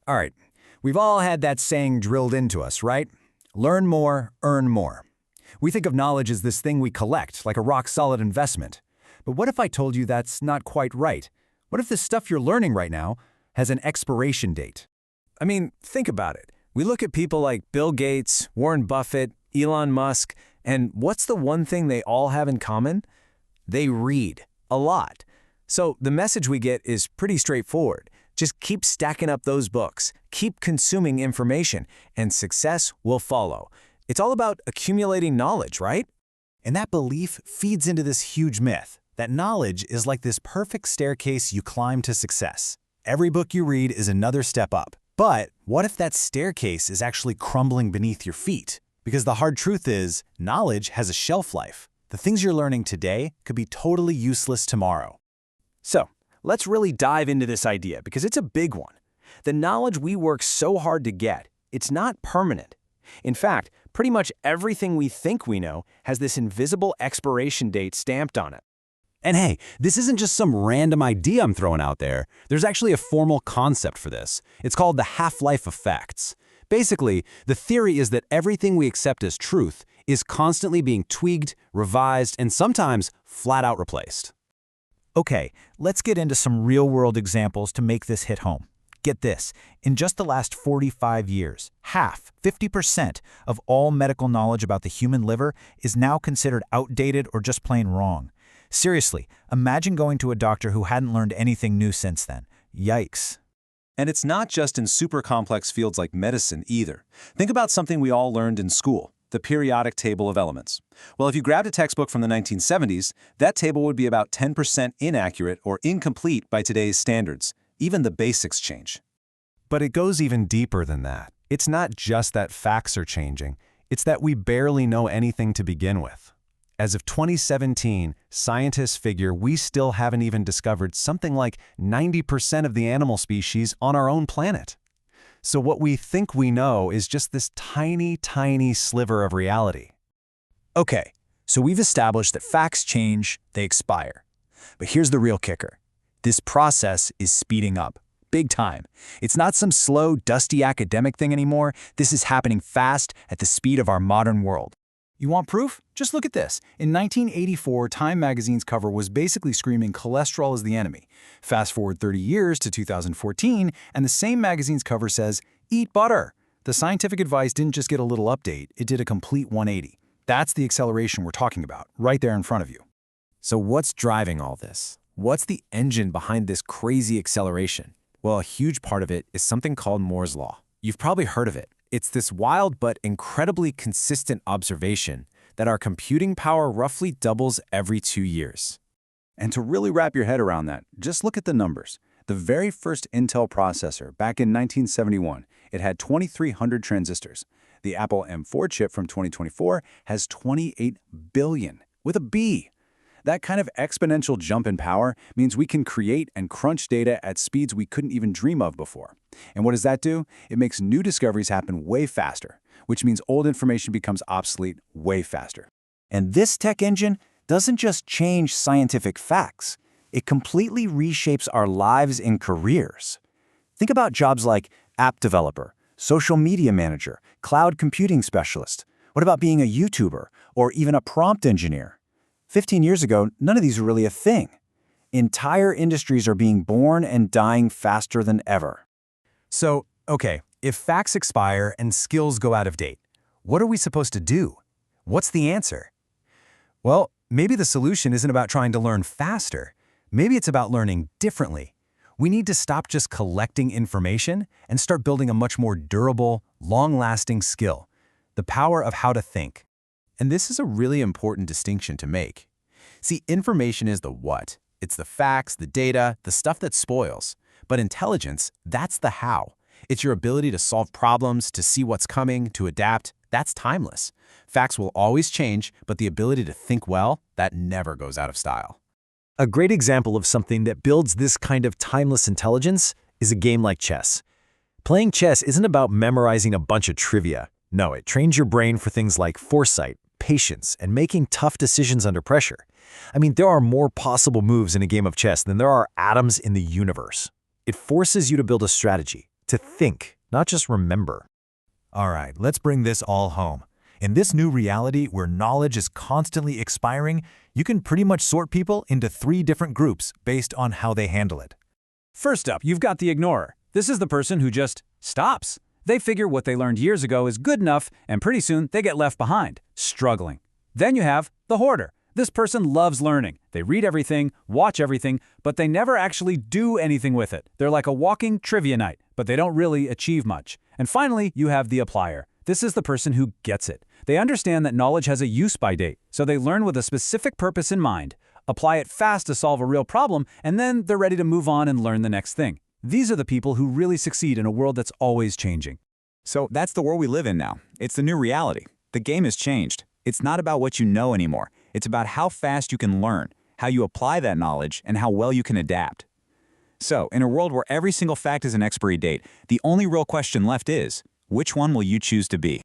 All right, we've all had that saying drilled into us, right? Learn more, earn more. We think of knowledge as this thing we collect, like a rock-solid investment. But what if I told you that's not quite right? What if the stuff you're learning right now has an expiration date? I mean, think about it. We look at people like Bill Gates, Warren Buffett, Elon Musk, and what's the one thing they all have in common? They read a lot. So the message we get is pretty straightforward. Just keep stacking up those books, keep consuming information, and success will follow. It's all about accumulating knowledge, right? And that belief feeds into this huge myth that knowledge is like this perfect staircase you climb to success. Every book you read is another step up. But what if that staircase is actually crumbling beneath your feet? Because the hard truth is, knowledge has a shelf life. The things you're learning today could be totally useless tomorrow. So, let's really dive into this idea because it's a big one. The knowledge we work so hard to get, it's not permanent. In fact, pretty much everything we think we know has this invisible expiration date stamped on it. And hey, this isn't just some random idea I'm throwing out there. There's actually a formal concept for this. It's called the half-life effects. Basically, the theory is that everything we accept as truth is constantly being tweaked, revised, and sometimes flat out replaced. Okay, let's get into some real-world examples to make this hit home. Get this, in just the last 45 years, 50% of all medical knowledge about the human liver is now considered outdated or just plain wrong. Seriously, imagine going to a doctor who hadn't learned anything new since then. Yikes. And it's not just in super complex fields like medicine either. Think about something we all learned in school, the periodic table of elements. Well, if you grabbed a textbook from the 1970s, that table would be about 10% inaccurate or incomplete by today's standards. Even the basics change. But it goes even deeper than that. It's not just that facts are changing, it's that we barely know anything to begin with. As of 2017, scientists figure we still haven't even discovered something like 90% of the animal species on our own planet. So what we think we know is just this tiny, tiny sliver of reality. Okay, so we've established that facts change, they expire. But here's the real kicker. This process is speeding up, big time. It's not some slow, dusty academic thing anymore. This is happening fast at the speed of our modern world. You want proof? Just look at this. In 1984, Time magazine's cover was basically screaming cholesterol is the enemy. Fast forward 30 years to 2014, and the same magazine's cover says, eat butter. The scientific advice didn't just get a little update, it did a complete 180. That's the acceleration we're talking about, right there in front of you. So what's driving all this? What's the engine behind this crazy acceleration? Well, a huge part of it is something called Moore's Law. You've probably heard of it. It's this wild but incredibly consistent observation that our computing power roughly doubles every 2 years. And to really wrap your head around that, just look at the numbers. The very first Intel processor, back in 1971, it had 2,300 transistors. The Apple M4 chip from 2024 has 28 billion, with a B. That kind of exponential jump in power means we can create and crunch data at speeds we couldn't even dream of before. And what does that do? It makes new discoveries happen way faster, which means old information becomes obsolete way faster. And this tech engine doesn't just change scientific facts, it completely reshapes our lives and careers. Think about jobs like app developer, social media manager, cloud computing specialist. What about being a YouTuber or even a prompt engineer? 15 years ago, none of these were really a thing. Entire industries are being born and dying faster than ever. So, okay, if facts expire and skills go out of date, what are we supposed to do? What's the answer? Well, maybe the solution isn't about trying to learn faster. Maybe it's about learning differently. We need to stop just collecting information and start building a much more durable, long-lasting skill, the power of how to think. And this is a really important distinction to make. See, information is the what. It's the facts, the data, the stuff that spoils. But intelligence, that's the how. It's your ability to solve problems, to see what's coming, to adapt. That's timeless. Facts will always change, but the ability to think well, that never goes out of style. A great example of something that builds this kind of timeless intelligence is a game like chess. Playing chess isn't about memorizing a bunch of trivia. No, it trains your brain for things like foresight, patience, and making tough decisions under pressure. I mean, there are more possible moves in a game of chess than there are atoms in the universe. It forces you to build a strategy, to think, not just remember. All right, let's bring this all home. In this new reality where knowledge is constantly expiring, you can pretty much sort people into 3 different groups based on how they handle it. First up, you've got the ignorer. This is the person who just stops. They figure what they learned years ago is good enough, and pretty soon they get left behind, struggling. Then you have the hoarder. This person loves learning. They read everything, watch everything, but they never actually do anything with it. They're like a walking trivia night, but they don't really achieve much. And finally, you have the applier. This is the person who gets it. They understand that knowledge has a use-by date, so they learn with a specific purpose in mind, apply it fast to solve a real problem, and then they're ready to move on and learn the next thing. These are the people who really succeed in a world that's always changing. So that's the world we live in now. It's the new reality. The game has changed. It's not about what you know anymore. It's about how fast you can learn, how you apply that knowledge, and how well you can adapt. So, in a world where every single fact is an expiry date, the only real question left is, which one will you choose to be?